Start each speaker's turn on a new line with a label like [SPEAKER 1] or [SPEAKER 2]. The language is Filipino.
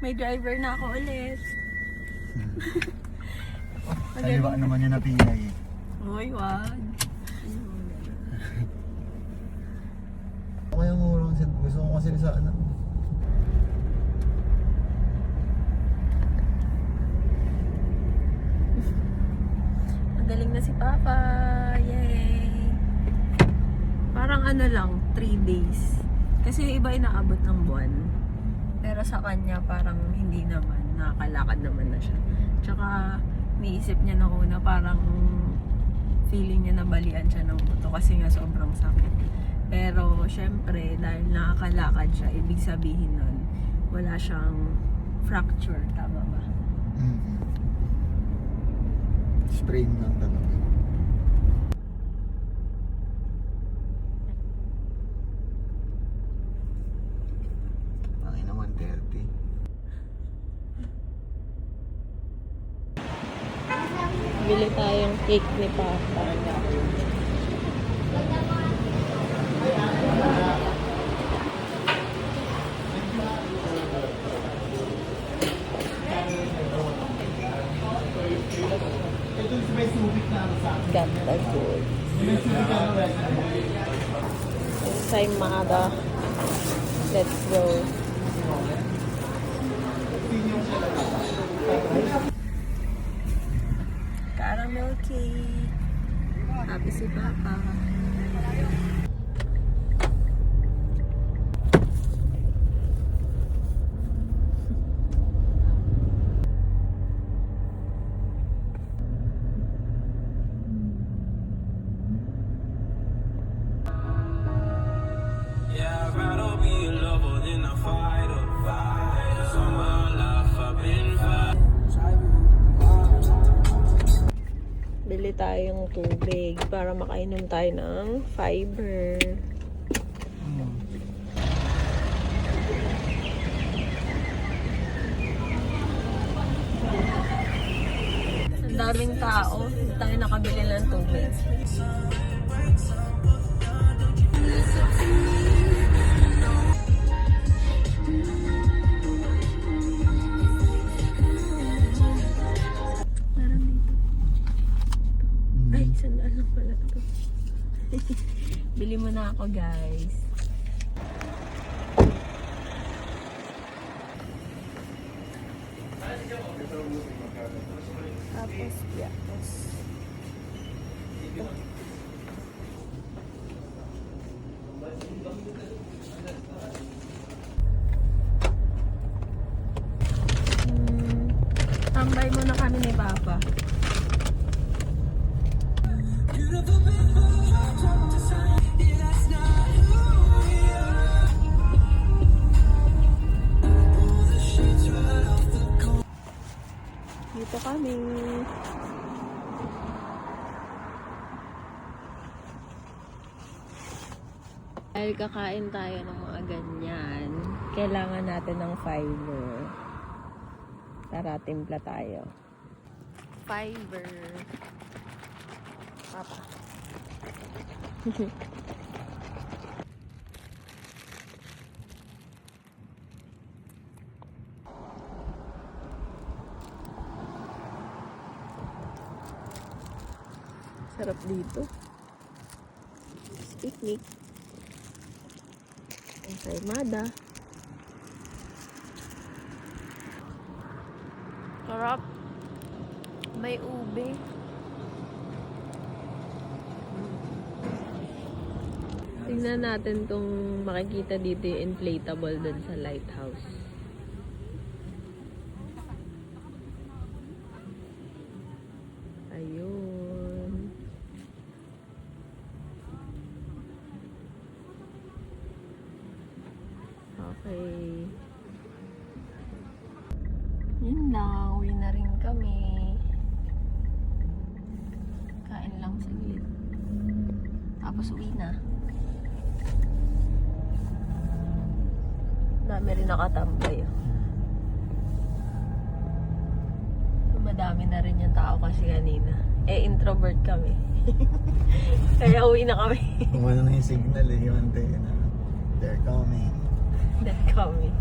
[SPEAKER 1] May driver na ako ulit.
[SPEAKER 2] Kaliwa naman yung napilay.
[SPEAKER 1] Uy, wag.
[SPEAKER 2] Ako yung urong gusto ko kasi sa ano.
[SPEAKER 1] Magaling na si Papa. Yay! Parang ano lang, 3 days. Kasi yung iba inaabot ng buwan. Pero sa kanya parang hindi naman. Nakakalakad naman na siya. Tsaka niisip niya na una parang feeling niya nabalian siya ng buto kasi nga sobrang sakit. Pero syempre dahil nakakalakad siya, ibig sabihin nun wala siyang fracture. Tama ba?
[SPEAKER 2] Sprain lang talaga. Ay naman 30.
[SPEAKER 1] Bili tayong cake ni Papa. Ganda good. Saimada. Let's go. Caramel cake. Happy si Papa. Bili tayong tubig para makainom tayo ng fiber. Ang daming tao. Hindi tayo nakabili ng tubig. Ay, sandaan lang pala ito. Bili mo na ako, guys. Tapos, piatos. Ito. Tambay muna kami ni Papa. Dito kami. Dahil kakain tayo ng mga ganyan, kailangan natin ng fiber. Tara, timpla tayo. Fiber. Papa. Sarap dito. Picnic. Ang saimada. Sarap. May ube. Tingnan natin tong makikita dito yung inflatable dun sa lighthouse. Ayun. Okay. Yun lang. Uwi na rin kami. Kain lang saglit. Tapos uwi na. Dami rin nakatambay. Madami na rin yung tao kasi kanina. Introvert kami. Kaya uwi na kami.
[SPEAKER 2] Kung ano na yung signal yung antena. They're coming.
[SPEAKER 1] They're coming.